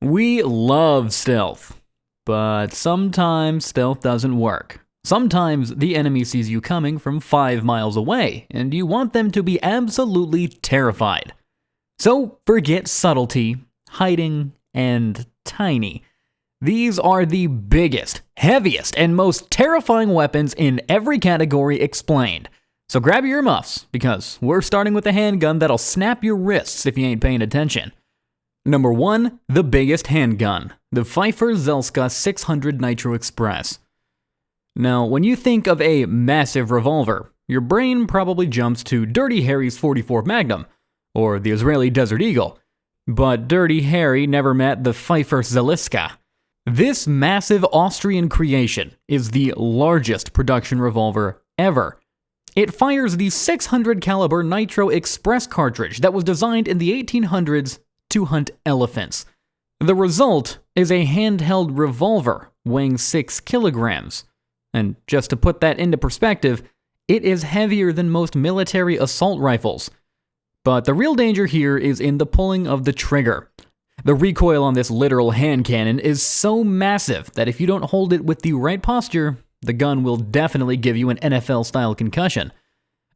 We love stealth, but sometimes stealth doesn't work. Sometimes the enemy sees you coming from 5 miles away, and you want them to be absolutely terrified. So forget subtlety, hiding, and tiny. These are the biggest, heaviest, and most terrifying weapons in every category explained. So grab your earmuffs, because we're starting with a handgun that'll snap your wrists if you ain't paying attention. Number 1, the biggest handgun, the Pfeiffer Zelska 600 Nitro Express. Now, when you think of a massive revolver, your brain probably jumps to Dirty Harry's 44 Magnum, or the Israeli Desert Eagle. But Dirty Harry never met the Pfeiffer Zelska. This massive Austrian creation is the largest production revolver ever. It fires the 600 caliber Nitro Express cartridge that was designed in the 1800s to hunt elephants. The result is a handheld revolver weighing 6 kilograms. And just to put that into perspective, it is heavier than most military assault rifles. But the real danger here is in the pulling of the trigger. The recoil on this literal hand cannon is so massive that if you don't hold it with the right posture, the gun will definitely give you an NFL-style concussion.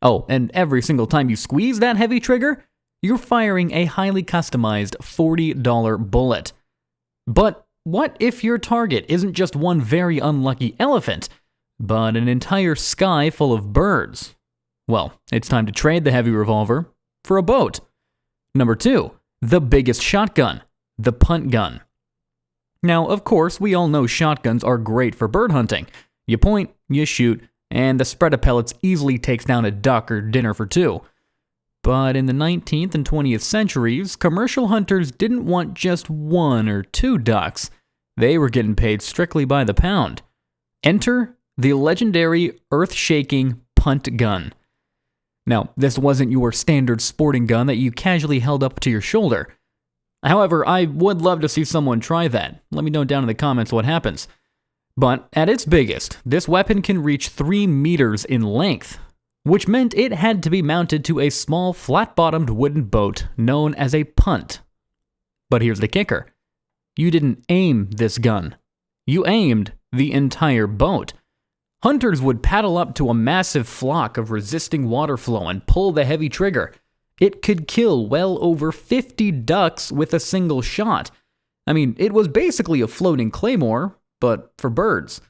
Oh, and every single time you squeeze that heavy trigger, you're firing a highly customized $40 bullet. But what if your target isn't just one very unlucky elephant, but an entire sky full of birds? Well, it's time to trade the heavy revolver for a boat. Number 2, the biggest shotgun, the punt gun. Now, of course, we all know shotguns are great for bird hunting. You point, you shoot, and the spread of pellets easily takes down a duck or dinner for 2. But in the 19th and 20th centuries, commercial hunters didn't want just 1 or 2 ducks. They were getting paid strictly by the pound. Enter the legendary earth-shaking punt gun. Now, this wasn't your standard sporting gun that you casually held up to your shoulder. However, I would love to see someone try that. Let me know down in the comments what happens. But at its biggest, this weapon can reach 3 meters in length, which meant it had to be mounted to a small flat-bottomed wooden boat known as a punt. But here's the kicker. You didn't aim this gun. You aimed the entire boat. Hunters would paddle up to a massive flock of resisting water flow and pull the heavy trigger. It could kill well over 50 ducks with a single shot. I mean, it was basically a floating claymore, but for birds.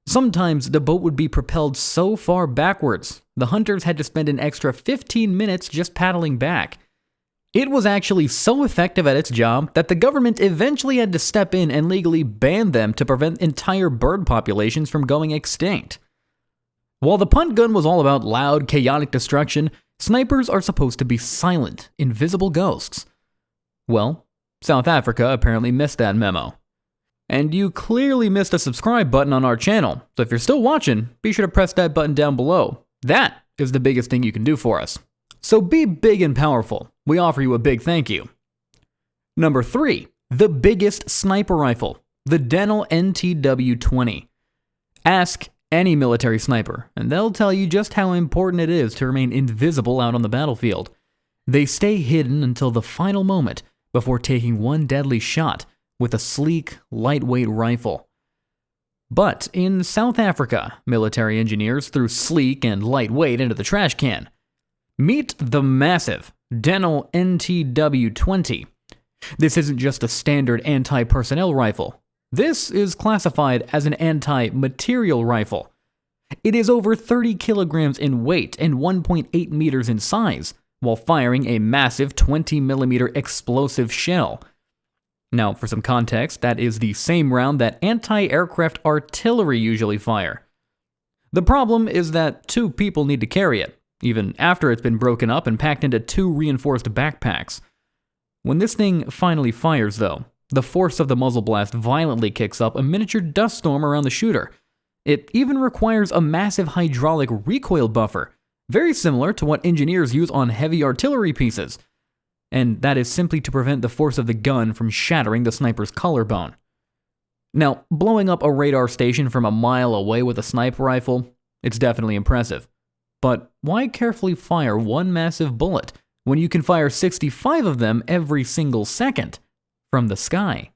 Sometimes the boat would be propelled so far backwards, the hunters had to spend an extra 15 minutes just paddling back. It was actually so effective at its job that the government eventually had to step in and legally ban them to prevent entire bird populations from going extinct. While the punt gun was all about loud, chaotic destruction, snipers are supposed to be silent, invisible ghosts. Well, South Africa apparently missed that memo. And you clearly missed a subscribe button on our channel, so if you're still watching, be sure to press that button down below. That is the biggest thing you can do for us. So be big and powerful. We offer you a big thank you. Number 3, the biggest sniper rifle, the Denel NTW-20. Ask any military sniper, and they'll tell you just how important it is to remain invisible out on the battlefield. They stay hidden until the final moment before taking one deadly shot with a sleek, lightweight rifle. But in South Africa, military engineers threw sleek and lightweight into the trash can. Meet the massive Denel NTW-20. This isn't just a standard anti-personnel rifle. This is classified as an anti-material rifle. It is over 30 kilograms in weight and 1.8 meters in size, while firing a massive 20mm explosive shell. Now, for some context, that is the same round that anti-aircraft artillery usually fire. The problem is that 2 people need to carry it, even after it's been broken up and packed into 2 reinforced backpacks. When this thing finally fires, though, the force of the muzzle blast violently kicks up a miniature dust storm around the shooter. It even requires a massive hydraulic recoil buffer, very similar to what engineers use on heavy artillery pieces. And that is simply to prevent the force of the gun from shattering the sniper's collarbone. Now, blowing up a radar station from a mile away with a sniper rifle, it's definitely impressive. But why carefully fire one massive bullet when you can fire 65 of them every single second from the sky?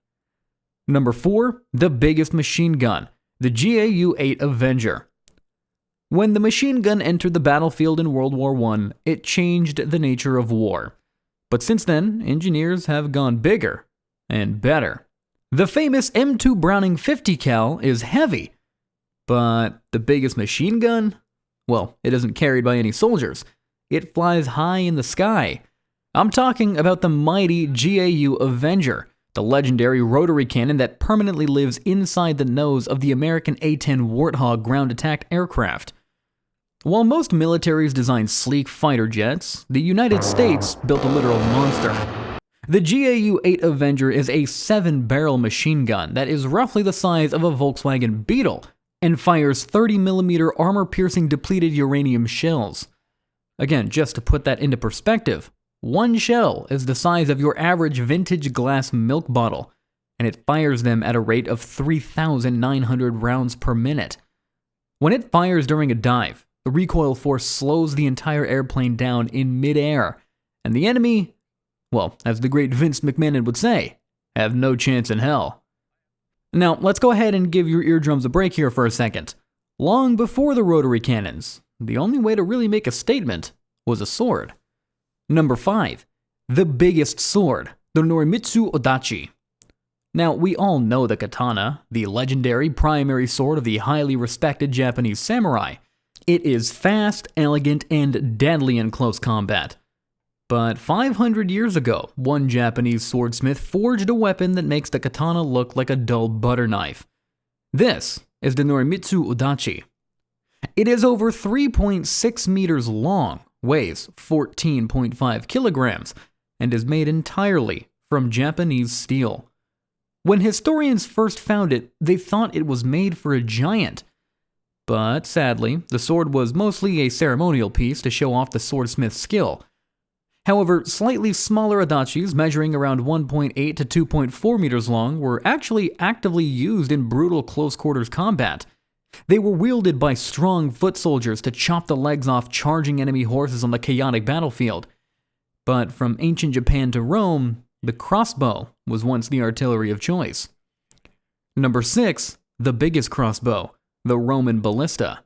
Number 4, the biggest machine gun, the GAU-8 Avenger. When the machine gun entered the battlefield in World War I, it changed the nature of war. But since then, engineers have gone bigger and better. The famous M2 Browning 50 cal is heavy, but the biggest machine gun? Well, it isn't carried by any soldiers. It flies high in the sky. I'm talking about the mighty GAU Avenger, the legendary rotary cannon that permanently lives inside the nose of the American A-10 Warthog ground attack aircraft. While most militaries design sleek fighter jets, the United States built a literal monster. The GAU-8 Avenger is a 7-barrel machine gun that is roughly the size of a Volkswagen Beetle and fires 30mm armor-piercing depleted uranium shells. Again, just to put that into perspective, one shell is the size of your average vintage glass milk bottle, and it fires them at a rate of 3,900 rounds per minute. When it fires during a dive, the recoil force slows the entire airplane down in midair, and the enemy, well, as the great Vince McMahon would say, have no chance in hell. Now, let's go ahead and give your eardrums a break here for a second. Long before the rotary cannons, the only way to really make a statement was a sword. Number 5, the biggest sword, the Norimitsu Odachi. Now, we all know the katana, the legendary primary sword of the highly respected Japanese samurai. It is fast, elegant, and deadly in close combat. But 500 years ago, one Japanese swordsmith forged a weapon that makes the katana look like a dull butter knife. This is the Norimitsu Odachi. It is over 3.6 meters long, weighs 14.5 kilograms, and is made entirely from Japanese steel. When historians first found it, they thought it was made for a giant. But sadly, the sword was mostly a ceremonial piece to show off the swordsmith's skill. However, slightly smaller adachis measuring around 1.8 to 2.4 meters long were actually actively used in brutal close-quarters combat. They were wielded by strong foot soldiers to chop the legs off charging enemy horses on the chaotic battlefield. But from ancient Japan to Rome, the crossbow was once the artillery of choice. Number 6, the biggest crossbow, the Roman ballista.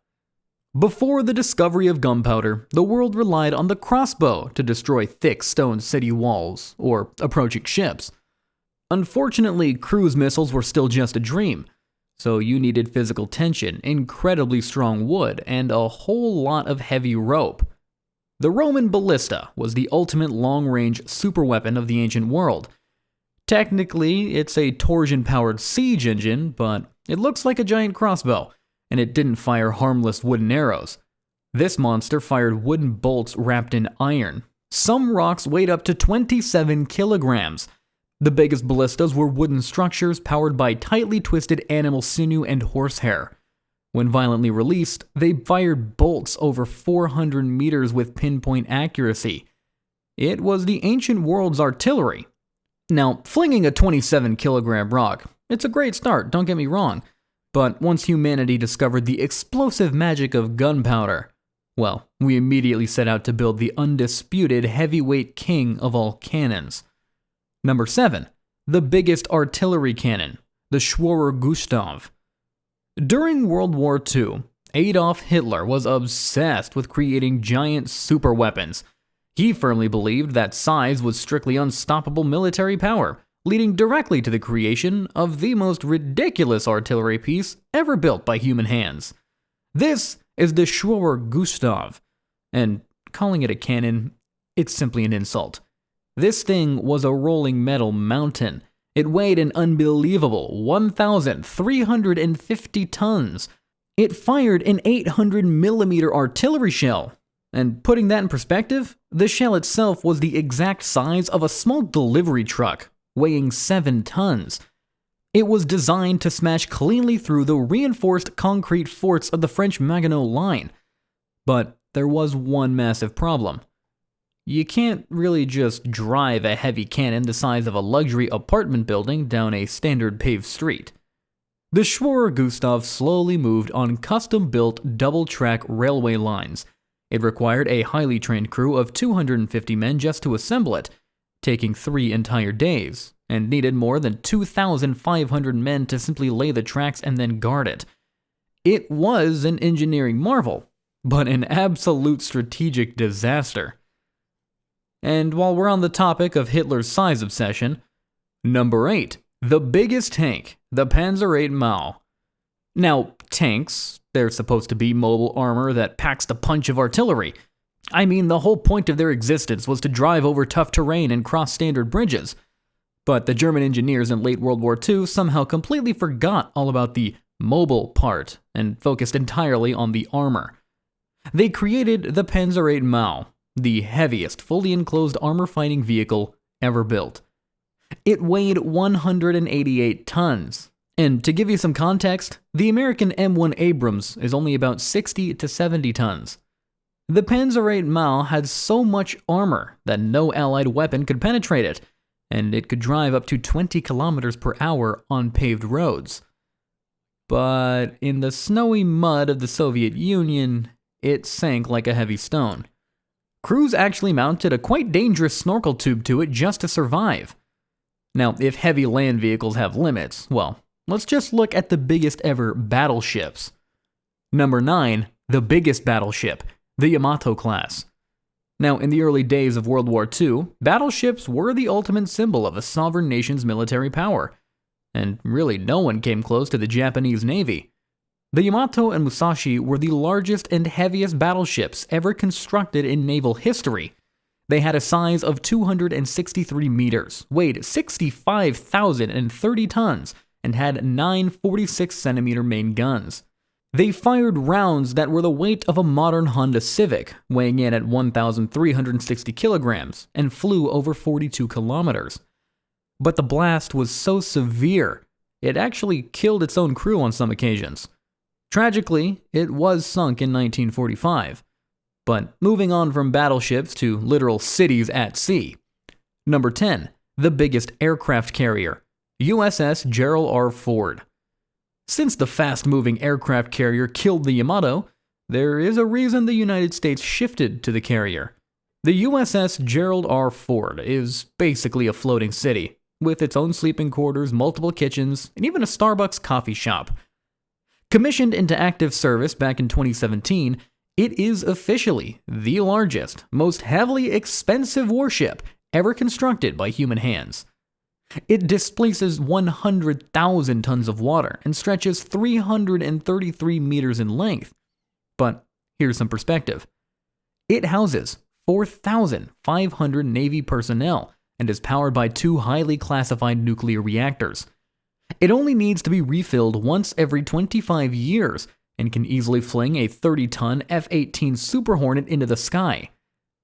Before the discovery of gunpowder, the world relied on the crossbow to destroy thick stone city walls or approaching ships. Unfortunately, cruise missiles were still just a dream, so you needed physical tension, incredibly strong wood, and a whole lot of heavy rope. The Roman ballista was the ultimate long-range superweapon of the ancient world. Technically, it's a torsion-powered siege engine, but it looks like a giant crossbow, and it didn't fire harmless wooden arrows. This monster fired wooden bolts wrapped in iron. Some rocks weighed up to 27 kilograms. The biggest ballistas were wooden structures powered by tightly twisted animal sinew and horsehair. When violently released, they fired bolts over 400 meters with pinpoint accuracy. It was the ancient world's artillery. Now, flinging a 27-kilogram rock, it's a great start, don't get me wrong. But once humanity discovered the explosive magic of gunpowder, well, we immediately set out to build the undisputed heavyweight king of all cannons. Number 7, the biggest artillery cannon, the Schwerer Gustav. During World War II, Adolf Hitler was obsessed with creating giant superweapons. He firmly believed that size was strictly unstoppable military power, leading directly to the creation of the most ridiculous artillery piece ever built by human hands. This is the Schwerer Gustav, and calling it a cannon, it's simply an insult. This thing was a rolling metal mountain. It weighed an unbelievable 1,350 tons. It fired an 800mm artillery shell. And putting that in perspective, the shell itself was the exact size of a small delivery truck, weighing 7 tons. It was designed to smash cleanly through the reinforced concrete forts of the French Maginot Line. But there was one massive problem. You can't really just drive a heavy cannon the size of a luxury apartment building down a standard paved street. The Schwerer Gustav slowly moved on custom-built double-track railway lines. It required a highly trained crew of 250 men just to assemble it, taking 3 entire days, and needed more than 2,500 men to simply lay the tracks and then guard it. It was an engineering marvel, but an absolute strategic disaster. And while we're on the topic of Hitler's size obsession, number 8, the biggest tank, the Panzer VIII Mao. Now, tanks, they're supposed to be mobile armor that packs the punch of artillery. I mean, the whole point of their existence was to drive over tough terrain and cross standard bridges. But the German engineers in late World War II somehow completely forgot all about the mobile part and focused entirely on the armor. They created the Panzer VIII Mao, the heaviest fully enclosed armor fighting vehicle ever built. It weighed 188 tons. And to give you some context, the American M1 Abrams is only about 60 to 70 tons. The Panzer VIII Mao had so much armor that no Allied weapon could penetrate it, and it could drive up to 20 kilometers per hour on paved roads. But in the snowy mud of the Soviet Union, it sank like a heavy stone. Crews actually mounted a quite dangerous snorkel tube to it just to survive. Now, if heavy land vehicles have limits, well, let's just look at the biggest ever battleships. Number 9, the biggest battleship, the Yamato class. Now, in the early days of World War II, battleships were the ultimate symbol of a sovereign nation's military power, and really no one came close to the Japanese Navy. The Yamato and Musashi were the largest and heaviest battleships ever constructed in naval history. They had a size of 263 meters, weighed 65,030 tons, and had 9 46-centimeter main guns. They fired rounds that were the weight of a modern Honda Civic, weighing in at 1,360 kilograms, and flew over 42 kilometers. But the blast was so severe, it actually killed its own crew on some occasions. Tragically, it was sunk in 1945. But moving on from battleships to literal cities at sea. Number 10, the biggest aircraft carrier, USS Gerald R. Ford. Since the fast-moving aircraft carrier killed the Yamato, there is a reason the United States shifted to the carrier. The USS Gerald R. Ford is basically a floating city, with its own sleeping quarters, multiple kitchens, and even a Starbucks coffee shop. Commissioned into active service back in 2017, it is officially the largest, most heavily expensive warship ever constructed by human hands. It displaces 100,000 tons of water and stretches 333 meters in length. But here's some perspective. It houses 4,500 Navy personnel and is powered by 2 highly classified nuclear reactors. It only needs to be refilled once every 25 years and can easily fling a 30-ton F-18 Super Hornet into the sky.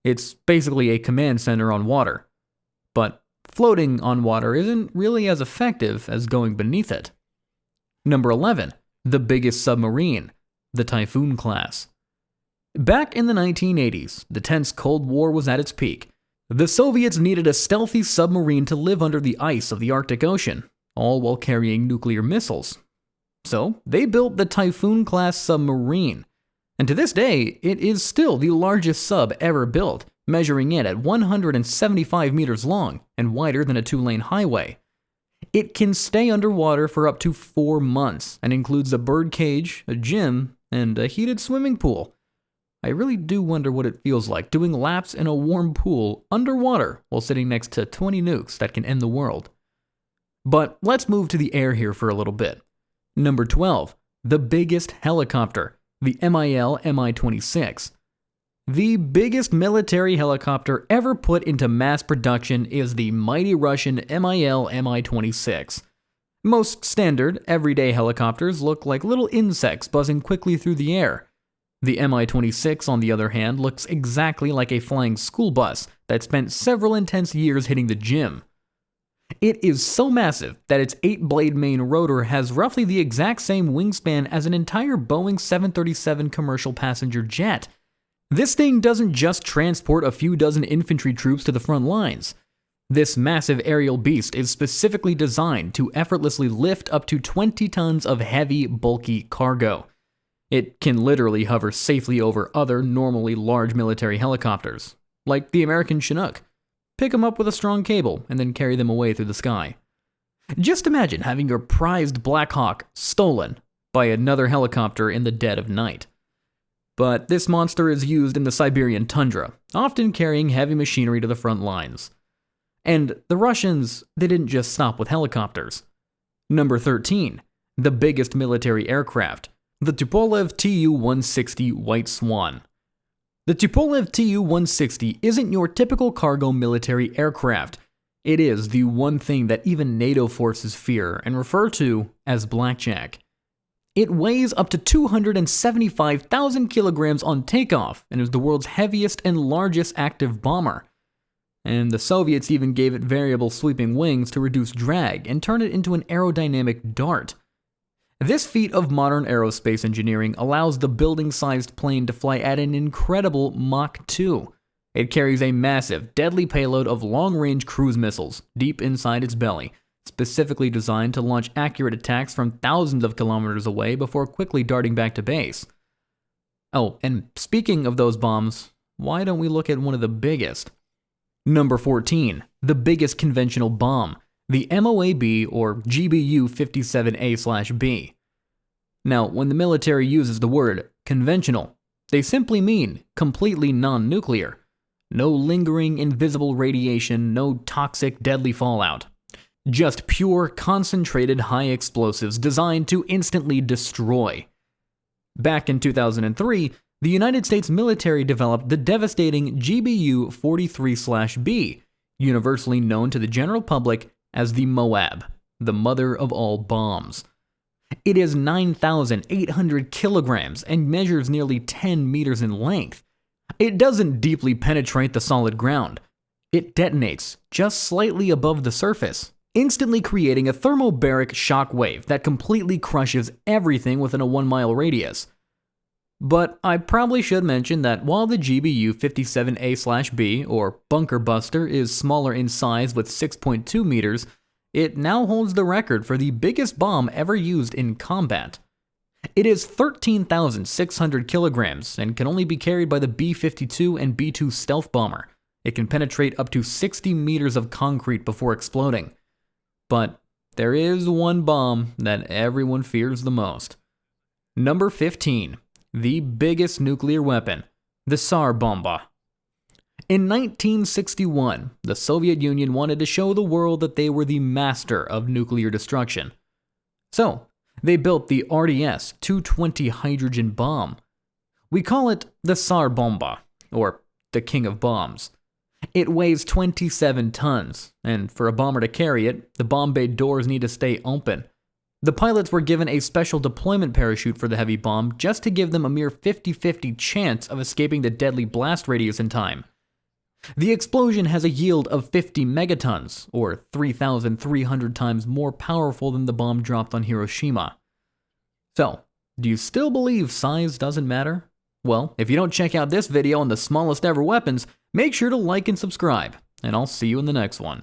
It's basically a command center on water. But floating on water isn't really as effective as going beneath it. Number 11, the biggest submarine, the Typhoon class. Back in the 1980s, the tense Cold War was at its peak. The Soviets needed a stealthy submarine to live under the ice of the Arctic Ocean, all while carrying nuclear missiles. So they built the Typhoon-class submarine, and to this day, it is still the largest sub ever built, measuring in at 175 meters long and wider than a 2-lane highway. It can stay underwater for up to 4 months and includes a bird cage, a gym, and a heated swimming pool. I really do wonder what it feels like doing laps in a warm pool underwater while sitting next to 20 nukes that can end the world. But let's move to the air here for a little bit. Number 12, the biggest helicopter, the Mi-26. The biggest military helicopter ever put into mass production is the mighty Russian Mi-26. Most standard, everyday helicopters look like little insects buzzing quickly through the air. The Mi-26, on the other hand, looks exactly like a flying school bus that spent several intense years hitting the gym. It is so massive that its 8-blade main rotor has roughly the exact same wingspan as an entire Boeing 737 commercial passenger jet. This thing doesn't just transport a few dozen infantry troops to the front lines. This massive aerial beast is specifically designed to effortlessly lift up to 20 tons of heavy, bulky cargo. It can literally hover safely over other normally large military helicopters, like the American Chinook. pick them up with a strong cable, and then carry them away through the sky. Just imagine having your prized Black Hawk stolen by another helicopter in the dead of night. But this monster is used in the Siberian tundra, often carrying heavy machinery to the front lines. And the Russians, they didn't just stop with helicopters. Number 13, the biggest military aircraft, the Tupolev Tu-160 White Swan. The Tupolev Tu-160 isn't your typical cargo military aircraft. It is the one thing that even NATO forces fear and refer to as blackjack. It weighs up to 275,000 kilograms on takeoff and is the world's heaviest and largest active bomber. And the Soviets even gave it variable sweeping wings to reduce drag and turn it into an aerodynamic dart. This feat of modern aerospace engineering allows the building-sized plane to fly at an incredible Mach 2. It carries a massive, deadly payload of long-range cruise missiles deep inside its belly, specifically designed to launch accurate attacks from thousands of kilometers away before quickly darting back to base. Oh, and speaking of those bombs, why don't we look at one of the biggest? Number 14, the biggest conventional bomb, the MOAB or GBU-57A/B. Now, when the military uses the word conventional, they simply mean completely non-nuclear. No lingering invisible radiation, no toxic deadly fallout. Just pure concentrated high explosives designed to instantly destroy. Back in 2003, the United States military developed the devastating GBU-43/B, universally known to the general public as the Moab, the mother of all bombs. It is 9,800 kilograms and measures nearly 10 meters in length. It doesn't deeply penetrate the solid ground. It detonates just slightly above the surface, instantly creating a thermobaric shock wave that completely crushes everything within a 1-mile radius. But I probably should mention that while the GBU-57A/B, or Bunker Buster, is smaller in size with 6.2 meters, it now holds the record for the biggest bomb ever used in combat. It is 13,600 kilograms and can only be carried by the B-52 and B-2 stealth bomber. It can penetrate up to 60 meters of concrete before exploding. But there is one bomb that everyone fears the most. Number 15. The biggest nuclear weapon, the Tsar Bomba. In 1961, the Soviet Union wanted to show the world that they were the master of nuclear destruction. So, they built the RDS-220 hydrogen bomb. We call it the Tsar Bomba, or the King of Bombs. It weighs 27 tons, and for a bomber to carry it, the bomb bay doors need to stay open. The pilots were given a special deployment parachute for the heavy bomb just to give them a mere 50-50 chance of escaping the deadly blast radius in time. The explosion has a yield of 50 megatons, or 3,300 times more powerful than the bomb dropped on Hiroshima. So, do you still believe size doesn't matter? Well, if you don't check out this video on the smallest ever weapons, make sure to like and subscribe, and I'll see you in the next one.